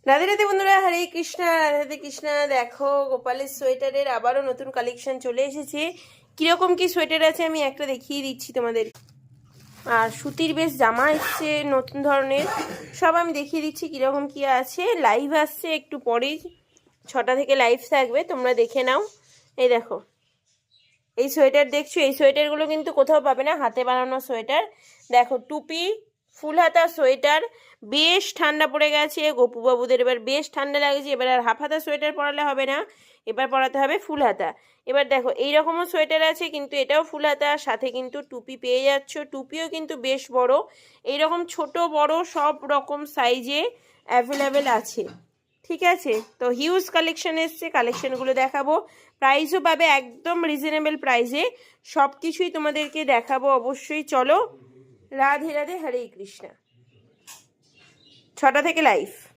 রাধে রাধে বন্ধুরা, হরে কৃষ্ণা, রাধে কৃষ্ণা। দেখো গোপালের সোয়েটারের আবারও নতুন কালেকশন চলে এসেছে। কিরকম কি সোয়েটার আছে আমি একটা দেখিয়ে দিচ্ছি তোমাদের। আর সুতির বেশ জামা এসছে নতুন ধরনের, সব আমি দেখিয়ে দিচ্ছি কিরকম কি আছে। লাইভ আসছে একটু পরেই, 6টা থেকে লাইভ থাকবে, তোমরা দেখে নাও। এই দেখো, এই সোয়েটার দেখছো, এই সোয়েটারগুলো কিন্তু কোথাও পাবে না, হাতে বানানো সোয়েটার। দেখো টুপি, ফুল হাতা সোয়েটার, বেশ ঠান্ডা পড়ে গেছে গপু বাবুদের, এবার বেশ ঠান্ডা লাগছে। এবার আর হাফ হাতা সোয়েটার পরালে হবে না, এবার পরাতে হবে ফুল হাতা। এবার দেখো এইরকমও সোয়েটার আছে, কিন্তু এটাও ফুল হাতা, সাথে কিন্তু টুপি পেয়ে যাচ্ছ। টুপিও কিন্তু বেশ বড়, এইরকম ছোট বড় সব রকম সাইজে অ্যাভেলেবেল আছে। ঠিক আছে, তো হিউজ কালেকশন এসছে, কালেকশনগুলো দেখাবো। প্রাইসও পাবে একদম রিজনেবল প্রাইসে, সব কিছুই তোমাদেরকে দেখাবো অবশ্যই। চলো, রাধে রাধে, হরে কৃষ্ণা। 6টা থেকে লাইভ।